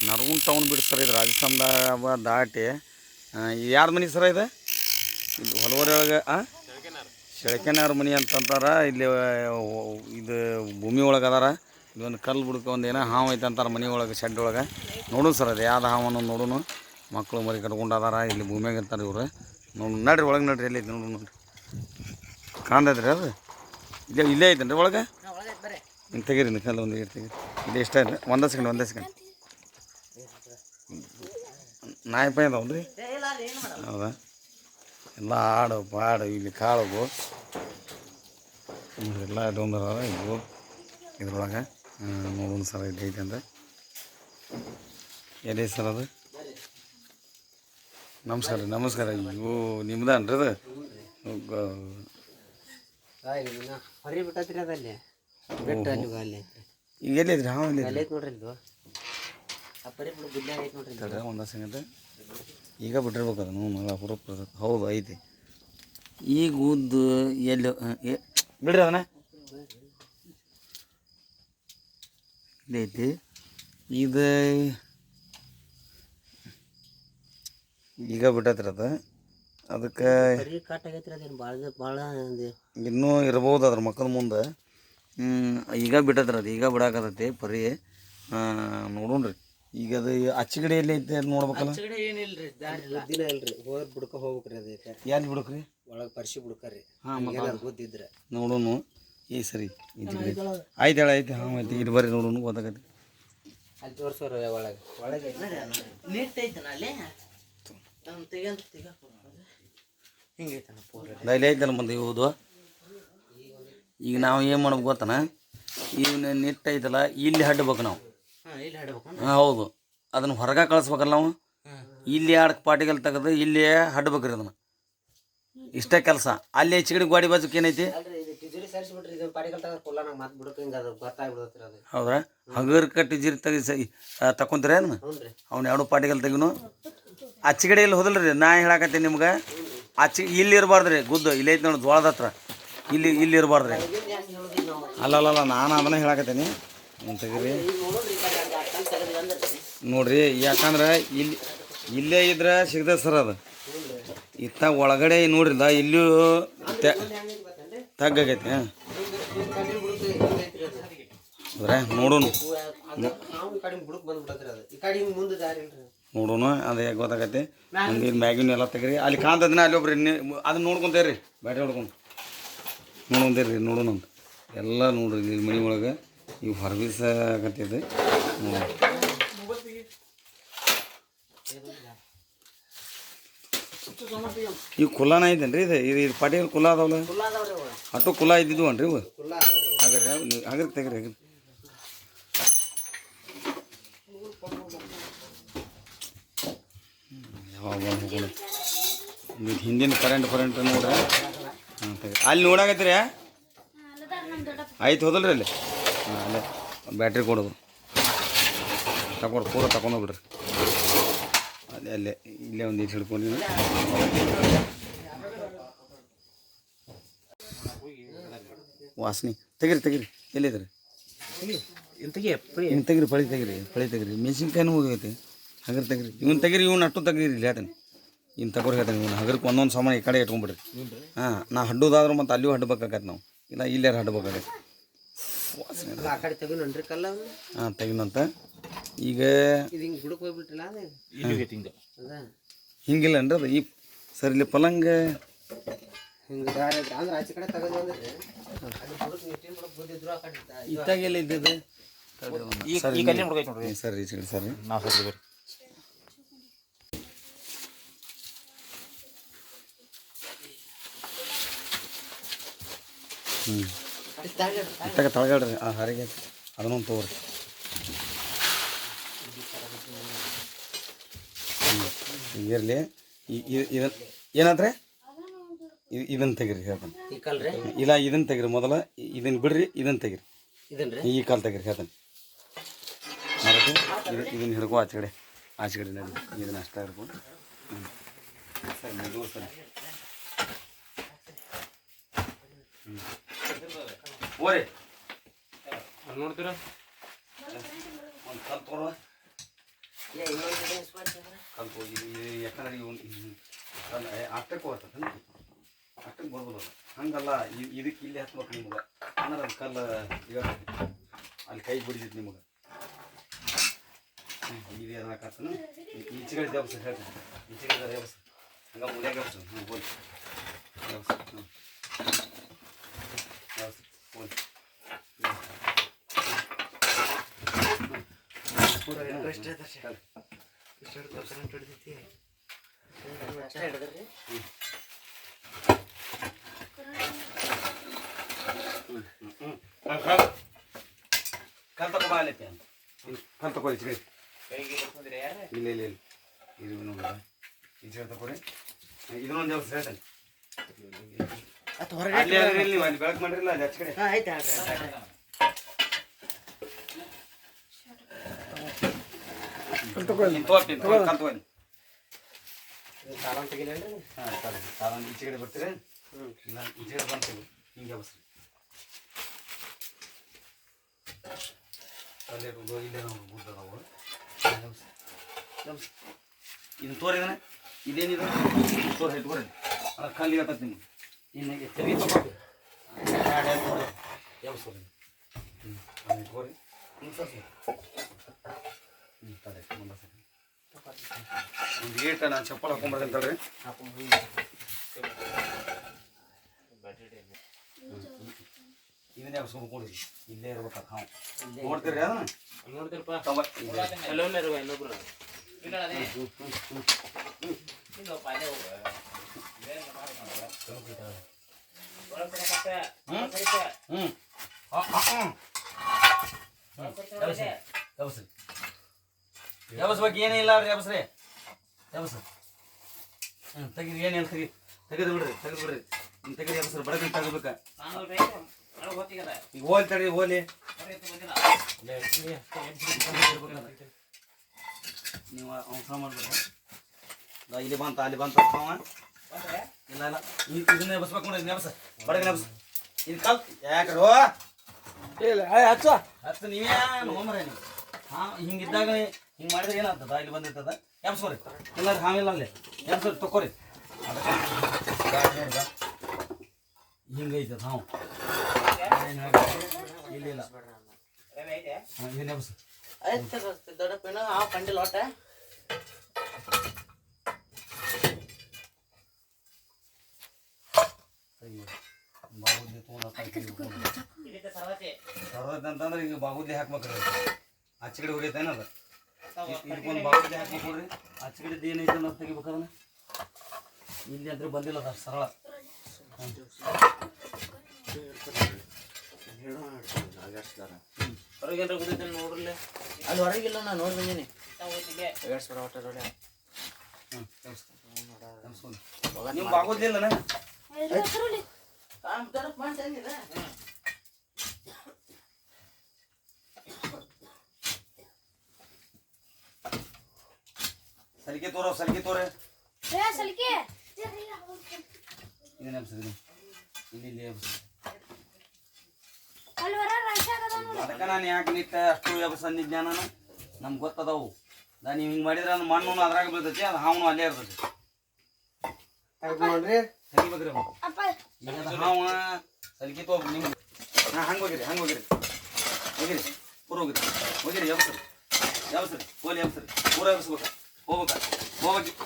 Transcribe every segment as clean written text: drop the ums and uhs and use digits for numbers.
Nargund town ಬಿಡಿ sir, ಇದು ರಾಜಸ್ಥಾನದಾಗ ದಾಟಿ ಯಾರ್ದು ಮನೆ ಸರ ಇದು? ಇದು ಹೊಲವರಿ ಒಳಗೆ ಶೆಳಕೆನವ್ರ ಮನೆ ಅಂತಂತಾರೆ. ಇಲ್ಲಿ ಇದು ಭೂಮಿ ಒಳಗೆ ಅದಾರ. ಇದೊಂದು ಕಲ್ಲು ಬುಡಕ್ಕೆ ಒಂದು ಏನೋ ಹಾವು ಐತೆ ಅಂತಾರೆ ಮನೆ ಒಳಗೆ, ಶೆಡ್ ಒಳಗೆ. ನೋಡು ಸರ್ ಅದು ಯಾವ್ದು ಹಾವು ಅನ್ನೋದು ನೋಡೋಣ. ಮಕ್ಕಳು ಮರಿ ಕಟ್ಕೊಂಡು ಅದಾರ, ಇಲ್ಲಿ ಭೂಮಿಯಾಗ ಇರ್ತಾರೆ ಇವರು. ನೋಡಿ ನಡ್ರಿ ಒಳಗೆ ನಡ್ರಿ, ಎಲ್ಲಿ ಐತೆ ನೋಡ್ರಿ ಕಾಣ್ತೈತ್ರಿ ಅದು. ಇಲ್ಲೇ ಐತೇನು ರೀ ಒಳಗೆ? ಹಿಂಗೆ ತೆಗೀರಿ, ಕಲ್ಲು ಒಂದು ತೆಗೀರಿ. ಇದು ಇಷ್ಟ ಐತೆ ಒಂದೇ ಸೆಕೆಂಡ್ ನಾಯಿ ಪೈ ಅದಾವನು ರೀ? ಹೌದಾ? ಎಲ್ಲ ಆಡು ಪಾಡು ಇಲ್ಲಿ ಕಾಳು ಎಲ್ಲ ಇದೊಂದು ಇವು ಇದ್ರೊಳಗೆ ನೋಡೋಣ ಸರ್. ಇದು ಐತೆ ಅಂದ್ರೆ ಎಲ್ಲಿ ಸರ್ ಅದು? ನಮಸ್ಕಾರ ಇವು ನಿಮ್ದನ್ರಿ ಅದು? ಈಗ ಎಲ್ಲಿದ್ರಿ ಹಾವು? ನೋಡ್ರಿ ಒಂದೇ ಸೆಕೆಂಡ್, ಈಗ ಬಿಟ್ಟಿರ್ಬೇಕು ಅದು. ಮಗ ಹುರುಪ್ ಹೌದು ಐತಿ. ಈಗ ಉದ್ದು ಎಲ್ಲಿ ಬಿಡ್ರಿ ಅದನ್ನ, ಇಲ್ಲೈತಿ. ಇದು ಈಗ ಬಿಟ್ಟೈತ್ರಿ ಅದು. ಅದಕ್ಕೆ ಇನ್ನೂ ಇರ್ಬೋದು ಅದ್ರ ಮಕ್ಕದ ಮುಂದೆ. ಈಗ ಬಿಟ್ಟೈತ್ರಿ ಅದು, ಈಗ ಬಿಡಾಕತೈತಿ ಪರಿ. ನೋಡೋಣ್ರಿ ಈಗ ಅದು ಅಚ್ಚಗಡೆ ಎಲ್ಲಿ ಐತೆ ಅದು ನೋಡ್ಬೇಕಲ್ಲ. ಎಲ್ಲಿ ಬಿಡಕ್ರಿ? ಒಳಗೆ ಪರಿಶಿ ಬಿಡ್ಕರಿ. ಗೊತ್ತಿದ್ರೆ ನೋಡೋಣ. ಈ ಸರಿ ಆಯ್ತು ಹೇಳ ಐತೆ. ಹಾಂ ಐತಿ, ಇದು ಬರ್ರಿ ನೋಡೋಣ ಗೊತ್ತಾಗತ್ತೆ. ಅಲ್ಲಿ ತೋರ್ಸೋರು ಒಳಗೆ ಹಿಂಗೆ ಐತಲ್ಲ ಮುಂದೆ ಇವುದು. ಈಗ ನಾವು ಏನು ಮಾಡ್ಬೇಕು ಗೊತ್ತಾನ? ಇವನ್ನ ನೆಟ್ ಐತಲ್ಲ ಇಲ್ಲಿ ಹಡ್ಬೇಕು ನಾವು. ಹಾಂ ಹೌದು, ಅದನ್ನು ಹೊರಗೆ ಕಳಿಸ್ಬೇಕಲ್ಲ ನಾವು. ಇಲ್ಲಿ 2 ಪಾಟಿಗೆಲ್ಲ ತೆಗೆದು ಇಲ್ಲಿ ಹಡ್ಬೇಕ್ರಿ ಅದನ್ನು. ಇಷ್ಟೇ ಕೆಲಸ. ಅಲ್ಲಿ ಚಿಗಡಿ ಗಾಡಿ ಬಾಜುಕ್ ಏನೈತಿ? ಹೌದಾ? ಹಗರ್ ಕಟ್ಟಿ ಜಿರಿ ತೆಗಿ ತಕೊಂತೀರ ಏನು? ಅವ್ನು 2 ಪಾಟಿಗೆಲ್ಲ ತೆಗಿನು. ಅಚ್ಚಿಗಡೆಯಲ್ಲಿ ಹೋದಲ್ರಿ, ನಾ ಹೇಳಾಕತ್ತೀನಿ ನಿಮ್ಗೆ. ಇಲ್ಲಿ ಇರಬಾರ್ದು ರೀ ಗುದ್ದು. ಇಲ್ಲಿ ಐತಿ ನೋಡಿ ಜೋಳದ ಹತ್ರ, ಇಲ್ಲಿ ಇರಬಾರ್ದು ರೀ. ಅಲ್ಲಲ್ಲ, ನಾನು ಅದನ್ನ ಹೇಳಾಕತ್ತೀನಿ. ತೆಗೀರಿ ನೋಡ್ರಿ, ಯಾಕಂದ್ರೆ ಇಲ್ಲೇ ಇದ್ರೆ ಸಿಗ್ತದೆ ಸರ್ ಅದು. ಇತ್ತ ಒಳಗಡೆ ನೋಡ್ರಿಲ್ಲ, ಇಲ್ಲೂ ತಗ್ಗಾಗೈತಿ. ನೋಡೋಣ ಅದೇ ಗೊತ್ತಾಗತ್ತೆ. ಒಂದು ಮ್ಯಾಗಿನ ಎಲ್ಲ ತೆಗೀರಿ. ಅಲ್ಲಿ ಕಾಣ್ತದಿನ ಅಲ್ಲಿ ಒಬ್ರಿ ಅದನ್ನ ನೋಡ್ಕೊಂತೇರಿ, ಬ್ಯಾಟ್ರಿ ಹೊಡ್ಕೊಂಡು ನೋಡೋಣ ಅಂತ ಎಲ್ಲ ನೋಡ್ರಿ. ಇಲ್ಲಿ ಮನೆ ಒಳಗೆ ಈಗ ಹೊರಬೀಸಾಕತ್ತಿದೆ. ಇವು ಕುಲಾನ ಐತೇನ್ರಿ? ಇದು ಪಾಟಿಗೆ ಕುಲ ಅದಾವಲ್ಲ, ಅಟ್ಟು ಕುಲ ಇದ್ದಿದ್ವು ಅನ್ರಿ ಇವು. ಹಾಗಾದ್ರೆ ತೆಗ್ರಿ. ಯಾವಾಗ ಹೋಗೋಣ ಹಿಂದಿನ ಕರೆಂಟ್ ನೋಡ್ರಿ. ಹಾಂ ತೆಗ್ರಿ. ಅಲ್ಲಿ ನೋಡಾಕತ್ತೀರಿ? ಆಯ್ತು ಹೋದಲ್ರಿ ಅಲ್ಲಿ. ಹಾಂ ಅಲ್ಲೇ ಬ್ಯಾಟ್ರಿ ಕೊಡೋದು ಪೂರ ತಗೊಂಡೋಗ್ಬಿಡ್ರಿ. ಅಲ್ಲೇ ಇಲ್ಲೇ ಒಂದು ಈಚು ಹಿಡ್ಕೊಂಡು ವಾಸನೆ ತೆಗೀರಿ. ಎಲ್ಲಿದ್ರಿ? ಇನ್ನು ತೆಗೀರಿ, ಪಳಿ ತೆಗೀರಿ. ಮೆಣಸಿನ್ಕಾಯಿನೂ ಹೋಗೈತಿ. ಹಗರ್ ತೆಗೀರಿ, ಇವ್ನು ತೆಗೀರಿ. ಇವ್ನು ಅಟ್ಟು ತೆಗೀರಿ. ಇಲ್ಲಿ ಹೇಳ್ತಾನೆ, ಇನ್ನು ತಗೋರಿ ಹೇಳ್ತಾನೆ. ಇವ್ನು ಹಗರ್ಕ್ಕೆ ಒಂದೊಂದು ಸಾಮಾನು ಈ ಕಡೆ ಇಟ್ಕೊಂಡ್ಬಿಡ್ರಿ. ಹಾಂ, ನಾ ಹಡ್ಡೋದಾದ್ರೆ ಮತ್ತು ಅಲ್ಲಿಯೂ ಹಡ್ಬೇಕಾಗತ್ತೆ ನಾವು. ಇಲ್ಲ ಇಲ್ಲಾರು ಹಡ್ಬೇಕಾಗತ್ತೆ. ಹಾಂ ತೆಗಿನಂತ. ಈಗ ಹಿಂಗಿಲ್ಲ ಅನ್ರಿ ಅದು. ಈ ಸರ್ ಇಲ್ಲಿ ಪಲಂಗ ಇತ್ತಾಗೆಲ್ಲ ಇದ್ದದ್ದು ಸರ್. ಈ ಸರಿ ಸರ್ ಇತ್ತಾಗ ತಳಗಡ್ರಿ. ಆ ಹರಿಗೆ ಅದನ್ನೊಂದು ತಗೋರಿ. ಇರಲಿ. ಏನಾದ್ರೆ ಇದನ್ನು ತೆಗೀರಿ ಹೇಳ್ತಾನೆ. ಇಲ್ಲ ಇದನ್ನು ತೆಗೀರಿ ಮೊದಲ. ಇದನ್ನು ಬಿಡ್ರಿ, ಇದನ್ನು ತೆಗೀರಿ. ಈ ಕಾಲು ತೆಗೀರಿ ಹೇಳ್ತಾನೆ. ಇದನ್ನು ಹಿಡ್ಕೊ ಆಚೆ ಕಡೆ ನಡಿ. ಇದನ್ನು ಅಷ್ಟ ಹಿಡ್ಕೊಂಡು ಸರಿ ಸರಿ ಓರಿ ನೋಡ್ತೀರ. ಒಂದು ಕಲ್ ತೊಗೊಳ ಕಲ್ತು ಇದು ಯಾಕಂದ್ರೆ ಅಷ್ಟಕ್ಕೆ ಹೋಗ್ತದೆ ಅಷ್ಟಕ್ಕೆ ಬರ್ಬೋದು ಹಂಗಲ್ಲ ಇದಕ್ಕೆ ಇಲ್ಲಿ ಹತ್ಬೇಕು ನಿಮ್ಗೆ ಅಂದ್ರೆ ಅದು ಕಲ್ಲು ಅಲ್ಲಿ ಕೈ ಬಿಡಿದಿತ್ತು ನಿಮ್ಗೆ ಇದು ಏನಾಕತ್ತನು ಈಚೆಗಡೆ ದೇವಸ ಹೇಳ್ತೀನಿ ಈಚೆಗಡೆ ದೇವಸ ಹಂಗೆ ಮುಡಿಯಾಗ ದೇವಸ ಹ್ಞೂ ಹೋಗಿ ದೇವಸ ಹ್ಞೂ ದೇವಸ ಹೋಗಿ ಕಲ್ ತಗೊಬಾಲೈತೆ ಕಲ್ ತಗೊಳ್ಳಿ ಚಿಗಡಿ ಇಲ್ಲ ಇಲ್ಲ ಇಲ್ಲ ಇದು ನೋಡಿ ಈಚೆ ತಗೊಳ್ಳಿ ಇದನ್ನೊಂದು ದೇವಸ ಹೇಳ್ತೇನೆ ಅಲ್ಲಿ ನೀವು ಅಲ್ಲಿ ಬೆಳಕು ಮಾಡಿರಲ್ಲ ಅಲ್ಲಿ ಹಚ್ಚ ಕಡೆ ಈಚೆ ಕಡೆ ಬರ್ತೀರಿ ಇಲ್ಲ ಈಚೆ ಕಡೆ ಬರ್ತೀವಿ ಹಿಂಗೆ ಬಸ್ರಿ ಅಲ್ಲೇ ಇಲ್ಲೇ ನಾವು ಬುದ್ಧ ನಾವು ಇದು ತೋರಿದಾನೆ ಇದೇನಿದೆ ತೋರಿ ಇಟ್ಕೊರಿ ಅಲ್ಲ ಕಲ್ಲಿಗೆ ಹತ್ತದ ನಿಮ್ಗೆ ಇನ್ನು ತೆರಿಗೆ ತಗೊಳ್ಳಿ ಯಾವಸ್ರಿ ಹ್ಞೂ ಇಟ್ಕೊರಿ ತಡೆ ಮುಂದೆ ಸರಿ ಒಂದು ಏಟ ನಾನು ಚಪ್ಪಲ್ ಹಾಕೊಂಡ್ಬರ್ತೀನಿ ತಡ್ರಿ ಇದನ್ನೇ ಸುಮ್ಕೊಂಡಿದ್ವಿ ಇಲ್ಲೇ ಇರ್ಬೇಕು ನಾವು ನೋಡ್ತೀರಿ ಅದನ್ನ ನೋಡ್ತೀರಪ್ಪ ಇನ್ನೊಬ್ರು ಯಾವಸ್ಬೇಕು ಏನಿಲ್ಲ ಅವ್ರಿ ಯಾವಸ್ರಿ ಯಾವಸ್ ತೆಗೀರಿ ಏನಿಲ್ಲ ತೆಗೆದು ಬಿಡ್ರಿ ತೆಗೀರಿ ಯಾವಸ್ರಿ ಬಡಗಿ ತೆಗಬೇಕ ಈಗ ಹೋಲಿ ತಡಿ ಹೋಲಿ ನೀವು ಅವಸರ ಮಾಡ್ಬೇಡ ಇಲ್ಲಿ ಬಂತ ಅಲ್ಲಿ ಬಂತ ಅವ ಇಲ್ಲ ಇಲ್ಲ ಇದನ್ನೇ ಬಸ್ಬೇಕು ನೋಡಿ ನೆಬಸ ಬಡಗಿ ನೆಬಸ್ ಇದು ಕಲ್ ಯಾಕರು ಇಲ್ಲ ಹಚ್ಚ ಹತ್ತು ನೀವೇ ಹೋಮರ ನೀವು ಹಾಂ ಹಿಂಗಿದ್ದಾಗ ಹಿಂಗೆ ಮಾಡಿದ್ರೆ ಏನಾಗ್ತದ ಇಲ್ಲಿ ಬಂದಿರ್ತದ ಎಬ್ಸ್ಕೊರಿ ಎಲ್ಲರೂ ಹಾಮಿಲ್ಲ ಅಲ್ಲಿ ಎಬ್ಸ್ಕೊರಿ ತಕ್ಕೋರಿ ಹಿಂಗೈತದ ಹಾಂ ಇಲ್ಲ ಇಲ್ಲ ಹಾಂ ಇದನ್ನ ಎಬ್ಸ್ ದೊಡ್ಡಪ್ಪ ಆ ಕಂಡಿಲ್ಲ ಒಟ್ಟ ಬಾಗುದ್ಲಿ ಸರ್ವತಿ ಅಂತಂದ್ರೆ ಈಗ ಬಾಗುದ್ಲಿ ಹಾಕ್ಬೇಕ್ರಿ ಆಚೆ ಹೋಗೈತೆ ಏನದ ಇದಕ್ಕೊಂದು ಬಾಗುದ್ಲಿ ಹಾಕ್ಬೇಕು ನೋಡ್ರಿ ಆಚೆ ಕಡೆದು ಏನೈತೆ ಅನ್ನೋದು ತೆಗಿಬೇಕದನ್ನ ಇಲ್ಲಿ ಅಂದ್ರೆ ಬಂದಿಲ್ಲ ಅದ ಸರಳ ಹೊರಗೇನ್ರ ಗೊತ್ತೈತೆ ನೋಡ್ರಲ್ಲ ಅಲ್ಲಿ ಹೊರಗಿಲ್ಲ ನಾನು ನೋಡಿ ಬಂದೀನಿ ನೀವು ಬಾಗುದ್ಲಿಲ್ಲ ಸಲಿಕೆ ತೋರೆ ಇದನ್ನ ಇಲ್ಲಿ ಅದಕ್ಕೆ ನಾನು ಯಾಕೆ ನಿಟ್ಟ ಅಷ್ಟು ವ್ಯವಸ್ಥೆ ನಾನು ನಮ್ಗೆ ಗೊತ್ತದವು ನೀವು ಹಿಂಗೆ ಮಾಡಿದ್ರೆ ಅದು ಮಣ್ಣು ಅದ್ರಾಗ ಬೀಳ್ತೈತಿ ಅದು ಹಾವನು ಅಲ್ಲೇ ಇರ್ತೈತಿ ನೋಡ್ರಿ ತೆಗಿಬೇಕ್ರಿ ಹಾವ ಸಲಿಕೆ ತೋಗ್ರಿ ನಿಮ್ಗೆ ಹಂಗೆ ಹೋಗಿರಿ ಪೂರ ಹೋಗಿರಿ ಯಾವಸ್ರಿ ಹೋಲಿ ಯಾವಸ್ರಿ ಪೂರ ಎಬ್ಸ್ಬೇಕು ಹೋಗ್ಬೇಕು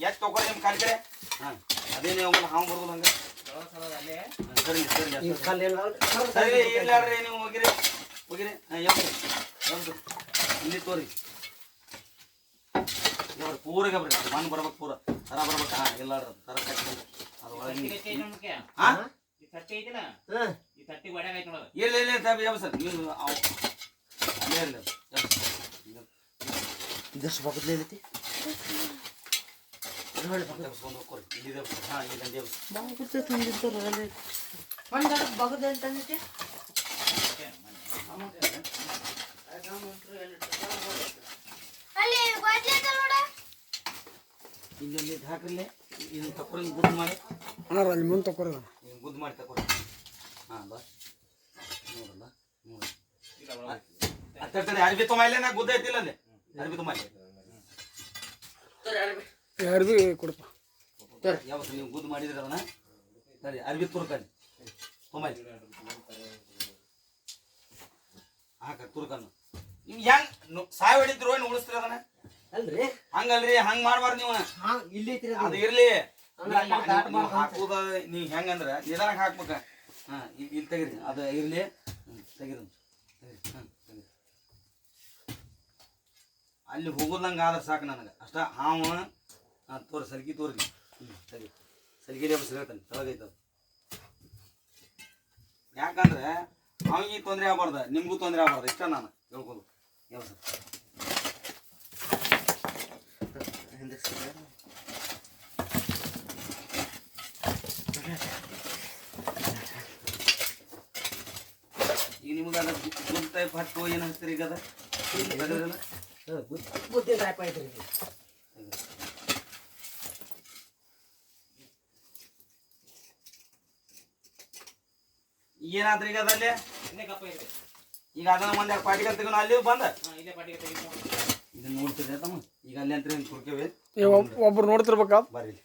ಎಷ್ಟು ತಗೊಳ್ಳಿ ನಿಮ್ಮ ಕಾಲ ಕಡೆ ಹಾಂ ಅದೇನೇ ಹೋಗಲ್ಲ ಹಾವು ಬರ್ಬೋದು ಹಂಗೆ ಸರಿ ಇರ್ಲಾಡ್ರಿ ನೀವು ಹೋಗಿರಿ ಹಾಂ ಯಾವಸ್ರಿ ಇಲ್ಲಿ ತೋರಿ ಪೂರ ಗಬ್ರಿ ಮಣ್ಣು ಬರ್ಬೇಕು ಪೂರ ತರ ಬರ್ಬೇಕು ಹಾಂ ಎಲ್ಲಾಡ್ರಿ ತರ ಕಟ್ಟಿ ಅದು ಒಳಗೆ ಇಲ್ಲ ಯಾವಸ್ರಿ ನೀವು ಅಲ್ಲೇ ಇಲ್ಲ ಇದಷ್ಟು ಬಗ್ಗದ್ಲೇ ಐತಿ ಇಲ್ಲಿ ಹಾಕ್ರಿ ಇದನ್ನ ತಕ್ಕೊರಿ ಗುದ್ದು ಮಾಡಿ ಅಲ್ಲಿ ಮುಂದೆ ತಕೊರ ಗುದ್ದು ಮಾಡಿ ತಕೊರಿ ಹಾಂ ಬಾ ನೋಡಲ್ಲ ನೋಡಿ ಅರ್ಬಿ ತೊಂಬ ಇಲ್ಲೇ ನಾ ಗುದ್ದ ಐತಿಲ್ಲ ಅಲ್ಲಿ ಅರ್ಬಿ ತೊಂಬ ಅರ್ಬಿ ಕೊಡಪ್ಪ. ಯಾವತ್ತು ನೀವು ಗುದ್ದು ಮಾಡಿದ್ರಿ ಅದನ್ನ ಸರಿ ಅರ್ಬಿ ತುರ್ಕಲ್ಲಿ ತೊಂಬೈ ಹಾಕ ತುರ್ಕನ್ನು ನೀವು ಹೆಂಗ್ ಸಾಯ್ ಹೊಡಿದ್ರು ಏನು ಉಳಿಸ್ತೀರಿ ಅದನ್ನ ಅಲ್ರಿ ಹಂಗಲ್ರಿ ಹಂಗ್ ಮಾಡ್ಬಾರ್ದು ನೀವು ಇಲ್ಲಿ ಐತ್ರಿ ಅದು ಇರ್ಲಿ ಹಾಕುದ ನೀವು ಹೆಂಗಂದ್ರ ನಿಧಾನಕ್ಕೆ ಹಾಕ್ಬೇಕ ಹಾ ಇಲ್ಲಿ ತೆಗಿರಿ ಅದು ಇರ್ಲಿ ತೆಗಿರಿ ಅಲ್ಲಿ ಹೋಗೋದಂಗೆ ಆದ್ರೆ ಸಾಕು ನನಗೆ ಅಷ್ಟ ಹಾವು ತೋರಿ ಸಲ್ಗಿ ತೋರಿ ಸರಿ ಸಲ್ಗಿರಿ ಹಬ್ಬ ಹೇಳ್ತಾನೆ ತಳಗೈತದ ಯಾಕಂದ್ರೆ ಅವನಿಗೆ ತೊಂದರೆ ಆಗ್ಬಾರ್ದು ನಿಮಗೂ ತೊಂದರೆ ಆಗ್ಬಾರ್ದು ಇಷ್ಟ ನಾನು ಹೇಳ್ಬೋದು ಯಾವ ಸರ್ ಈಗ ನಿಮ್ಗೆ ಅದ ಗುಡ್ ಟೈಪ್ ಹಟ್ಟು ಏನು ಹಚ್ತೀರಿ ಈಗ ಅದ ಬುದ್ಧಿ ಡ್ರಾಪ್ ಐತ್ರಿ ಏನಾದ್ರಿ ಈಗ ಅದಲ್ಲಿ ಈಗ ಅದನ್ನ ಒಂದ್ ಪಾಟಿಗೆ ತೆಗೋಣ ಅಲ್ಲಿ ಬಂದ ಇದನ್ನ ನೋಡ್ತಿದ್ದೆ ತಮ್ಮ ಈಗ ಅಲ್ಲಿ ಅಂತ ಕುರ್ಕೇವಿ ಒಬ್ರು ನೋಡ್ತಿರ್ಬೇಕಾ? ಬರ್ರಿ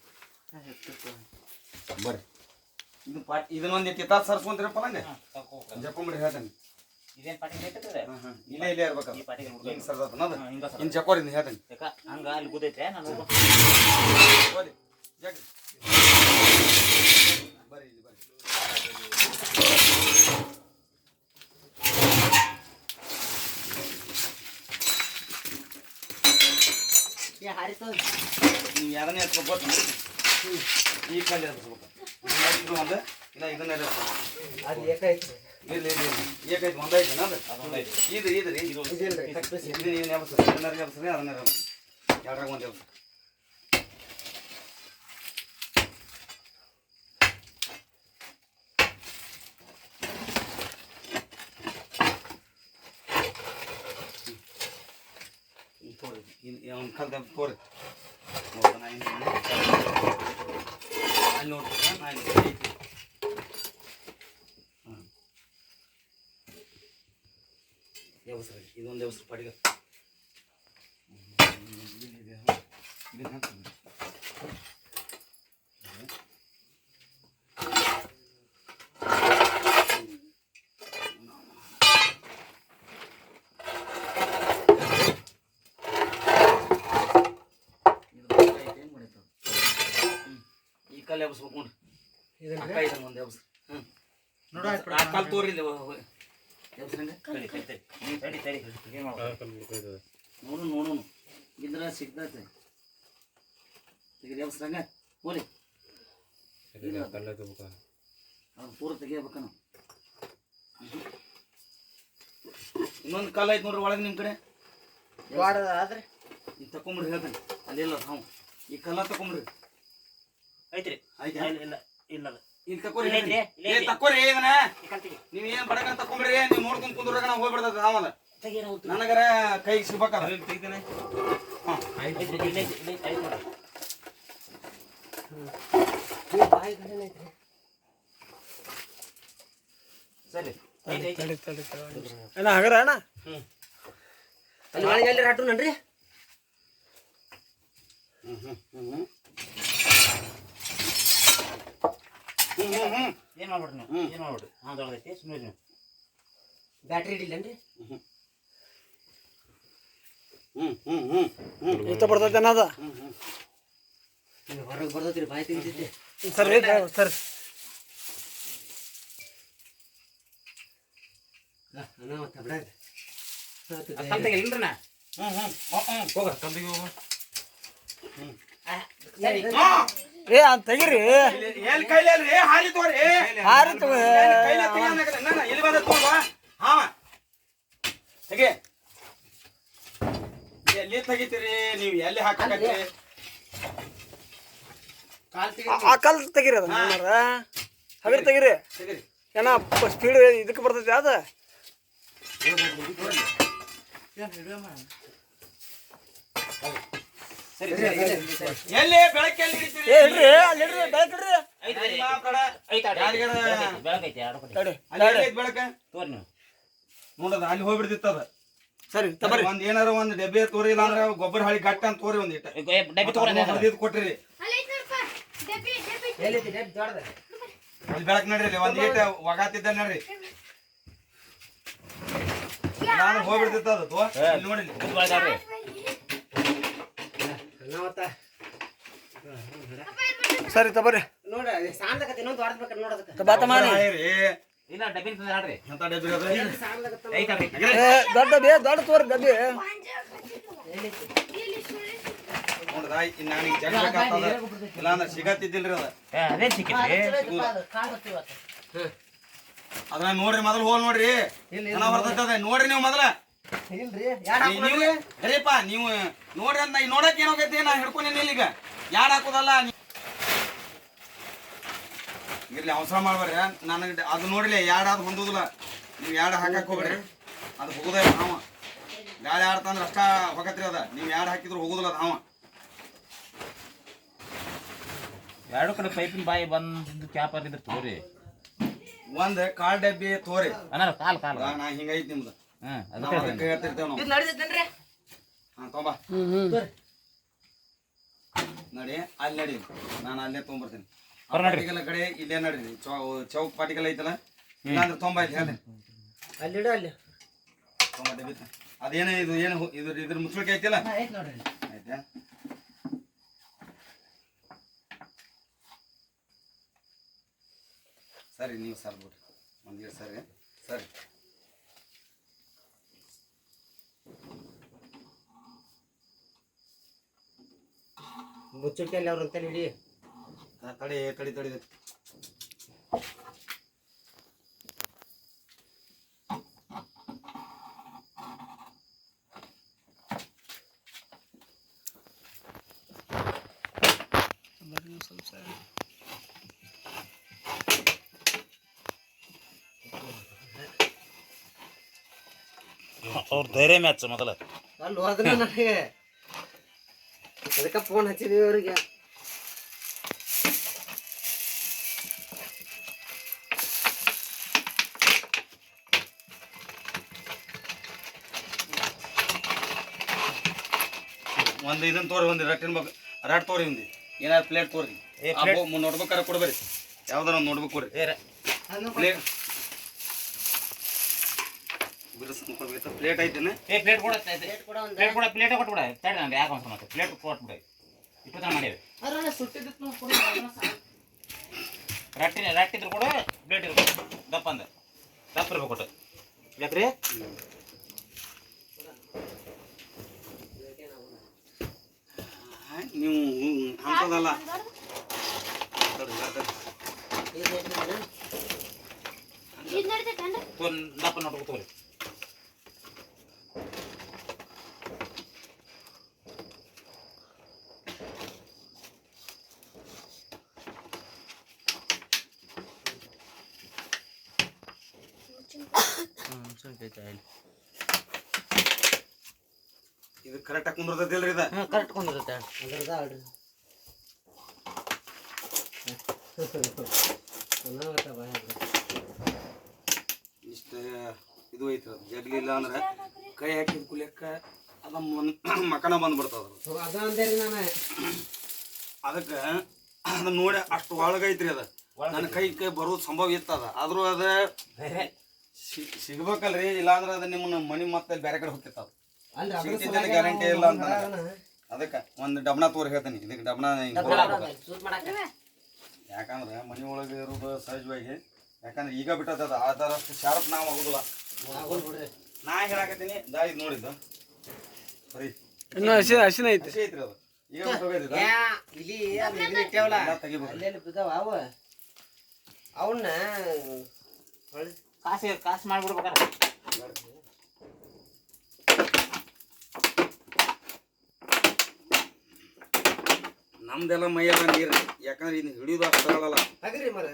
ಬರ್ರಿ ಇದು ಪಾಟಿ ಇದನ್ನೊಂದು ತಿತ್ತ ಸರ್ಸ್ಕೊಂತೀರಪ್ಪ ನಂಗೆ ಜಕ್ಕೊಂಬಿಡಿ ಹೇಳ್ತೇನೆ ಇದೇನ್ ಪಾಟಿ ಇಲ್ಲೇ ಇಲ್ಲೇ ಇರ್ಬೇಕಲ್ಲ ಹಿಂಗೆ ಸರ್ದತ್ತ ಅನ್ನೋದು ಇನ್ನು ಜಕ್ಕೋರಿ ಹೇಳ್ತೇನೆ ಹಂಗ ಅಲ್ಲಿ ಗೊತ್ತೈತೆ ನಾನು ಬರ್ರಿ ಜಗ್ ಬರ್ರಿ ಇಲ್ಲಿ ಬರ್ರಿ ನೀವು ಯಾರನ್ನೇ ಹಚ್ಕೋಬೋದು ಈ ಕಲ್ಲಿ ಹಚ್ಬೇಕು ಇದು ಒಂದು ಇಲ್ಲ ಇದನ್ನೇ ಅದು ಏಕೈತ್ರಿ ಇರ್ಲಿ ಇರ್ಲಿ ಏಕೈತೆ ಒಂದೈತೆ ಅದು ಇದು ಇದ್ರಿ ಇದು ಏನು ಯಾವಸ್ರಿ ಇದನ್ನ ಯಾವಸ್ರಿ ಅದನ್ನ ಎರಡರಾಗ ಒಂದು ಯಾವಸ್ರಿ ಅವ್ನ ಕಲ್ದ ತೋರಿ ನೋಡ್ದ ನಾ ಅಲ್ಲಿ ನೋಡ್ತಿದ್ದ ನಾ ಇಲ್ಲಿ ಐತಿ ಹಾಂ ದೇವಸ್ರ ಇದೊಂದು ದೇವಸ್ರ ಪಡಿಗ ಇದನ್ನ ಹಾಕ್ತೀನಿ ಕಲ್ಲು ಎಬ್ಸ್ಬೇಕು ನೋಡ್ರಿ ಒಂದು ಎಬ್ಸ್ ಕಾಲು ತೋರಿ ನೋಡು ನೋಡು ಇದ್ರ ಸಿಗ್ತೈತೆ ತೆಗೀರಿ ಎಬ್ಸ್ರಂಗ ಹೋಲಿ ಅವ್ರು ಪೂರ ತೆಗಿಯಬೇಕ ನಾವು ಇನ್ನೊಂದು ಕಾಲ ಐತೆ ನೋಡ್ರಿ ಒಳಗೆ ನಿಮ್ಮ ಕಡೆ ಆದ್ರೆ ಈಗ ತಕೊಂಬಿಡ್ರಿ ಹೇಳ್ತಾನೆ ಅಲ್ಲಿಲ್ಲ ಹಾವು ಈ ಕಲ್ಲ ತಕೊಂಬಿಡ್ರಿ ಐತ್ರಿ ಆಯ್ತಾ ಇಲ್ಲ ಇಲ್ಲ ಇಲ್ಲಿ ತಕೋರಿ ತಕೋರಿ ಇದನ್ನ ನೀವ್ ಏನ್ ಬಡಕ ತಕೊಂಡ್ರಿ ನೀವ್ ನೋಡ್ಕೊಂಡ್ ಕುಂದ್ರಾಗ ನಾವು ಹೋಗ್ಬಿಡ್ತದ ನಾವಲ್ಲ ನನಗರ ಕೈ ಸಿಗ್ಬೇಕಲ್ಲ ತೆಗಿತೇನೆ ಸರಿ ಅಣ್ಣ ಹಗರ ಅಣ್ಣ ಅಲ್ಲಿ ಒಳಗೆ ಎಲ್ಲಿ ರಾಟು ನನ್ರಿ ಏನ್ ಮಾಡ್ಬಿಡ್ರಿ ನೀವು ಏನ್ ಮಾಡ್ಬಿಡ್ರಿ ಅದೊಳಗೈತಿ ಸುಮ್ಮನೆ ನೀವು ಬ್ಯಾಟ್ರಿ ಹಿಡಿಲ್ಲನ್ರಿ ಇಷ್ಟ ಬರ್ತೈತೆ ಅನ್ನೋದ ಹೊರಗೆ ಬರ್ತೈತ್ರಿ ಬಾಯಿ ತೆಗಿತೈತಿ ಸರ್ ಸರ್ ಇಲ್ರಿ ಹೋಗ ಕಂಬಿಗೆ ಹೋಗ ಏ ಅಂತ ತೆಗಿರಿ ಎಲ್ಲಿ ಕೈಲಿ ಅಲ್ರಿ ಹಾಲಿ ತೋರಿ ಹಾರಿ ಎಲ್ಲಿ ಬಂದ ತೋರ್ವ ಹಾವ ತೆಗೆ ಎಲ್ಲಿ ತೆಗಿತೀರಿ ನೀವು ಎಲ್ಲಿ ಹಾಕಕತ್ತೀರಿ ಆ ಕಾಲ್ ತೆಗಿರಿ ಅದ ಹಗರ್ ತೆಗಿರಿ ತೆಗಿರಿ ಏನ ಸ್ಪೀಡ್ ಇದಕ್ಕೆ ಬರ್ತೈತಿ ಅದ ಎಲ್ಲಿ ಬೆಳಗ್ಗೆ ಎಲ್ಲಿ ಹಿಡಿತೀರಿ ಏ ಇಡ್ರಿ ಅಲ್ಲಿ ಇಡ್ರಿ ಬೆಳಕಿಡ್ರಿ ಬೆಳಕ ನೋಡದ ಅಲ್ಲಿ ಹೋಗ್ಬಿಡ್ತಿತ್ತದ ಸರಿ ತಬರಿ ಒಂದ್ ಏನಾರ ಒಂದ್ ಡಬ್ಬಿ ತೋರಿ ಇಲ್ಲ ಅಂದ್ರೆ ಗೊಬ್ಬರ ಹಾಳಿ ಗಟ್ಟ ಅಂತ ತೋರಿ ಒಂದ್ ಇಟ್ಟ ಡಬ್ಬಿ ತಗೊಂಡ್ ಕೊಟ್ರಿ ಎಲ್ಲೈತಿ ಡಬ್ಬಿ ದೊಡ್ಡದ ಅಲ್ಲಿ ಬೆಳಕ್ ನಡ್ರಿ ಒಂದ್ ಈಟ ಒಗಾತಿದ್ದ ನಡ್ರಿ ನಾನು ಹೋಗ್ಬಿಡ್ತಿತ್ತ ಅದು ನೋಡಿ ಸರಿ ತಬರಿ ನೋಡ ಸಾಂದಕತ್ತೆ ಇನ್ನೊಂದು ಹೊಡೆದ್ಬೇಕು ನೋಡೋದಕ್ಕೆ ಬಾತ ಮಾಡಿ ಇಲ್ಲ ಡಬ್ಬಿ ತಂದ ಹೇಳ್ರಿ ಎಂತ ಡಬ್ಬಿ ಅದು ಐತಲ್ರಿ ದೊಡ್ಡ ಡಬ್ಬಿ ದೊಡ್ಡ ತೋರಿ ಡಬ್ಬಿ ನೋಡ್ದ ನಾನು ಈಗ ಜನ ಬೇಕಾಗ್ತದ ಇಲ್ಲ ಅಂದ್ರೆ ಸಿಗತ್ತಿದ್ದಿಲ್ರಿ ಅದ ಅದೇ ಸಿಕ್ಕಿದ್ರಿ ಅದನ್ನ ನೋಡ್ರಿ ಮೊದಲು ಹೋಲ್ ನೋಡ್ರಿ ಹೊರತದ ನೋಡ್ರಿ ನೀವು ಮೊದಲ ಇಲ್ರಿ ನೀವು ಅರೇಪ ನೀವು ನೋಡ್ರಿ ಅಂತ ಈಗ ನೋಡಕ್ ಏನಾಗೈತಿ ನಾ ಹಿಡ್ಕೊಂಡೇನಿ ಇಲ್ಲಿಗ ಯಾಡ್ ಹಾಕೋದಲ್ಲ ಇರ್ಲಿ ಅವಸರ ಮಾಡ್ಬೇಡ್ರಿ ನನಗೆ ಅದು ನೋಡ್ರಿ ಯಾಡ್ ಅದು ಹೊಂದುದಿಲ್ಲ ನೀವು ಯಾಡ್ ಹಾಕಕ್ ಹೋಗ್ಬೇಡ್ರಿ ಅದು ಹೋಗುದ ಹಾವ ಗಾಳಿ ಆಡ್ತಂದ್ರ ಅಷ್ಟ ಹೋಗತ್ರಿ ಅದ ನೀವು ಯಾಡ್ ಹಾಕಿದ್ರು ಹೋಗುದಿಲ್ಲ ಅದು ಹಾವ ಎರಡು ಕಡೆ ಪೈಪಿನ ಬಾಯಿ ಬಂದು ಕ್ಯಾಪ್ ಆಗಿದ್ರೆ ತೋರಿ ಒಂದ್ ಕಾಲ್ ಡಬ್ಬಿ ತೋರಿ ಅನ್ನಾರ ಕಾಲ್ ಕಾಲ್ ನಾ ಹಿಂಗೈತಿ ನಿಮ್ದು ಅದು ಅದಕ್ಕೆ ಹೇಳ್ತಿರ್ತೇವೆ ನಾವು ನಡಿತೈತೇನ್ರಿ ಹಾ ತೊಂಬ ನಡಿ ಅಲ್ಲಿ ನಡಿ ನಾನು ಅಲ್ಲೇ ತೊಗೊಂಬರ್ತೀನಿ ಪಾಟಿಗೆಲ್ಲ ಕಡೆ ಇಲ್ಲೇ ನಡ್ರಿ ಚೌಕ್ ಪಾಟಿಗೆಲ್ಲ ಐತಲ್ಲ ಇಲ್ಲಾಂದ್ರೆ ತೊಂಬೈತಿ ಹೇಳಿ ಅಲ್ಲಿ ಅಲ್ಲಿ ತೊಂಬತ್ತೈತಿ ಅದೇನು ಇದು ಏನು ಇದ್ರ ಮುಚ್ಚಳಿಕೆ ಐತಿಲ್ಲ ನೋಡ್ರಿ ಆಯ್ತಾ ಸರಿ ನೀವು ಸರ್ ಬಿಡ್ರಿ ಒಂದ್ ಸರಿ ಸರಿ ಮುಚ್ಚುಕೆಯಲ್ಲಿ ಅವ್ರ ಅಂತ ಹಿಡಿ ತಡಿ ತಡಿ ತಡಿ ಅವ್ರ ಧೈರ್ಯ ಮ್ಯಾಚ್ ಮೊದಲ ಅಲ್ಲಿ ಹೋದ್ರೆ ನನಗೆ ಅದಕ್ಕೆ ಫೋನ್ ಹಚ್ಚಿದೀವಿ ಅವ್ರಿಗೆ ಒಂದು ಇದನ್ನ ತೋರಿ ಒಂದು ರಟ್ಟಿನ ರಟ್ ತೋರಿ ಒಂದು ಏನಾದ್ರು ಪ್ಲೇಟ್ ತೋರಿ ನೋಡ್ಬೇಕಾರೆ ಕೊಡ್ಬೇರಿ ಯಾವ್ದಾರ ಒಂದು ನೋಡ್ಬೇಕು ಕೊಡ್ರಿ ಪ್ಲೇಟ್ ಪ್ಲೇಟ್ ಐತೇನೆ ಪ್ಲೇಟ್ ಕೂಡ ಪ್ಲೇಟ್ ಕೂಡ ಪ್ಲೇಟೇ ಕೊಟ್ಬಿಡ ತಡಿ ನಾನು ಯಾಕೆ ಅನ್ಸ ಮತ್ತೆ ಪ್ಲೇಟ್ ಕೊಟ್ಬಿಡ ಇಪ್ಪತ್ತು ಮಾಡೇವಿ ರಟ್ಟಿದ್ರು ಕೂಡ ಪ್ಲೇಟ್ ಇರ್ಬೇಕು ದಪ್ಪ ಅಂದ ದಪ್ಪ ಇರ್ಬೇಕು ಕೊಟ್ಟು ಯಾಕ್ರಿ ನೀವು ಅಂತದಲ್ಲ ದಪ್ಪ ನೋಡ್ಬೇಕು ತಗೋರಿ ಇದು ಕರೆಕ್ಟ್ ಆಗಿ ಕುಂದಿರ್ತೈತಿಲ್ರಿ ಇದು ಕರೆಕ್ಟ್ ಕೊಂಡಿರುತ್ತೆ ಅದ್ರದ ಆಡ್ರಿ ಇಷ್ಟ ಇದು ಐತ್ರಿ ಅದು ಜಗ್ಲಿ ಇಲ್ಲ ಅಂದ್ರೆ ಕೈ ಹಾಕಿದ ಕುಲಿಯಕ್ಕ ಅದ ಮಕನ ಬಂದ್ಬಿಡ್ತದ ಅದ ಅಂದೇರಿ ನಾನು ಅದಕ್ಕೆ ಅದನ್ನ ನೋಡಿ ಅಷ್ಟು ಒಳಗೈತ್ರಿ ಅದ ನನ್ನ ಕೈ ಬರೋದು ಸಂಭವ ಇತ್ತದ ಆದ್ರೂ ಅದ ಸಿಗ್ಬೇಕಲ್ರಿ ಇಲ್ಲಾಂದ್ರೆ ಅದ ನಿಮ್ಮನ್ನ ಮನಿ ಮತ್ತೆ ಬೇರೆ ಕಡೆ ಹೋಗ್ತಿರ್ತದ ಗ್ಯಾರಂಟಿ ಇಲ್ಲ ಅಂತ ಅದಕ್ಕೆ ಒಂದು ಡಬ್ನ ತೋರಿ ಹೇಳ್ತೀನಿ ಇದಕ್ಕೆ ಡಬ್ನ ಯಾಕಂದ್ರೆ ಮನಿ ಒಳಗೆ ಇರೋದು ಸಹಜವಾಗಿ ಯಾಕಂದ್ರೆ ಈಗ ಬಿಟ್ಟದ ಅದರಷ್ಟು ಶಾರ್ಪ್ ನಾವು ಆಗುದಿಲ್ಲ ನಾ ಹೇಳಾಕತ್ತೀನಿ ಇದು ನೋಡಿದ್ದು ಸರಿ ಇನ್ನು ಹಸಿನ ಐತಿ ಹಸಿ ಐತ್ರಿ ಅದು ಈಗ ಬಿಟ್ಟೋಗೈತಿ ಇಲ್ಲಿ ಇಟ್ಟೇವಲ್ಲ ತೆಗಿಬೇಕು ಅಲ್ಲೆಲ್ಲಿ ಬಿದ್ದಾವ ಅವ ಅವನ್ನ ಕಾಸು ಮಾಡ್ಬಿಡ್ಬೇಕಾರ ನಮ್ದೆಲ್ಲ ಮೈಯೆಲ್ಲ ನೀರು ಯಾಕಂದ್ರೆ ಇನ್ನು ಹಿಡಿಯೋದು ಅಷ್ಟು ಆಗಲ್ಲ ಅಗ್ರಿ ಮರ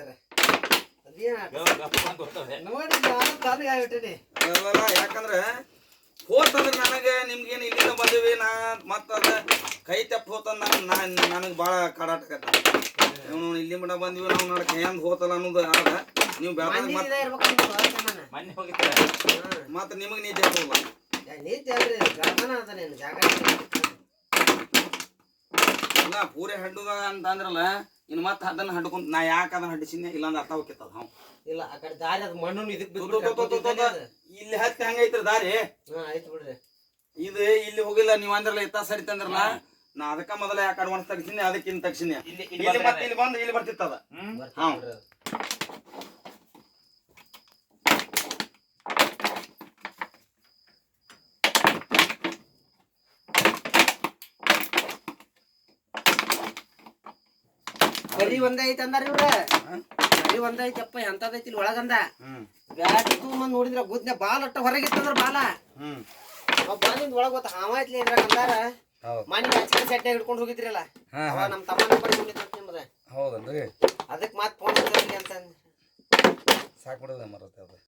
ನೋಡಿ ನಾನು ಆಗ್ಬಿಟ್ಟಿನಿ ಅದಲ್ಲ ಯಾಕಂದ್ರೆ ಹೋತಂದ್ರೆ ನನಗೆ ನಿಮ್ಗೇನು ಇಲ್ಲಿಂದ ಬಂದೀವಿ ನಾ ಮತ್ತು ಅದ ಕೈ ತಪ್ಪು ಹೋತಂದ ನನಗೆ ಭಾಳ ಕಾಡಾಟಕತ್ತ ನೀವು ಇಲ್ಲಿ ಮಟ್ಟ ಬಂದಿವಿ ನಾವು ನಾಳೆ ಕೈಯಂದು ಹೋತಲ್ಲ ಅನ್ನೋದು ಆದ ನೀವು ಬೆಳಗ್ಗೆ ಮೊನ್ನೆ ಹೋಗಿರ್ತಾರೆ ಮತ್ತೆ ನಿಮಗೆ ನೀ ಜಾಸ್ತಿ ಹೋಗಲ್ಲ ನೀತಿ ಅಲ್ರಿ ಗಮನ ಅದ ನೀನು ಜಾಗ ಇಲ್ಲ ಪೂರೆ ಹಡ್ಡುದ ಅಂತ ಅಂದ್ರಲ್ಲ ಇನ್ನು ಮತ್ತೆ ಅದನ್ನ ಹಡ್ಕೊಂತ ನಾ ಯಾಕೆ ಅದನ್ನ ಹಡ್ಸಿನಿ ಇಲ್ಲಾಂದ್ರೆ ಅರ್ಥ ಹೋಗ್ತದ ನಾವು ಇಲ್ಲ ಆ ಕಡೆ ದಾರಿ ಅದು ಮಣ್ಣು ಇದಕ್ಕೆ ಇಲ್ಲಿ ಹತ್ತಿ ಹಂಗೈತ್ರಿ ದಾರಿ ಆಯ್ತು ಬಿಡ್ರಿ ಇದು ಇಲ್ಲಿ ಹೋಗಿಲ್ಲ ನೀವ್ ಅಂದ್ರಲ್ಲ ಇತ್ತ ಸರಿತ ಅಂದ್ರಲ್ಲ ನಾ ಅದಕ್ಕ ಮೊದಲ ಯಾಕೆ ಅಡ್ವಾನ್ಸ್ ತೆಗಿಸಿನಿ ಅದಕ್ಕೆ ಇನ್ ತೆಗಿಸಿನಿ ಇಲ್ಲಿ ಮತ್ತೆ ಇಲ್ಲಿ ಬಂದು ಇಲ್ಲಿ ಬರ್ತಿತ್ತದ ಹಾ ಬರಿ ಒಂದೇ ಐತಿ ಅಂದಾರ ಇವ್ರ ಬರಿ ಒಂದೇ ಐತಪ್ಪ ಎಂತದೈತಿ ಇಲ್ಲಿ ಒಳಗಂದ ಬ್ಯಾಟಿ ತಗೊಂಬಂದ್ ನೋಡಿದ್ರ ಗುದ್ನೆ ಬಾಲ್ ಅಟ್ಟ ಹೊರಗಿತ್ತಂದ್ರ ಬಾಲ ಬಾಲಿಂದ ಒಳಗ್ ಗೊತ್ತ ಹಾವ ಐತ್ಲಿ ಇದ್ರಾಗ ಅಂದಾರ ಮನೆ ಹಚ್ಚಿನ ಸೆಟ್ಟಾಗ ಹಿಡ್ಕೊಂಡು ಹೋಗಿದ್ರಲ್ಲ ಅವ ನಮ್ ತಮ್ಮ ನಂಬರ್ ಹೋಗಿತ್ತ ನಿಮ್ದ ಹೌದನ್ರಿ ಅದಕ್ಕೆ ಮಾತ್ ಫೋನ್ ಅಂತ ಸಾಕ್ಬಿಡೋದ ಮರತ್ತೆ ಅದು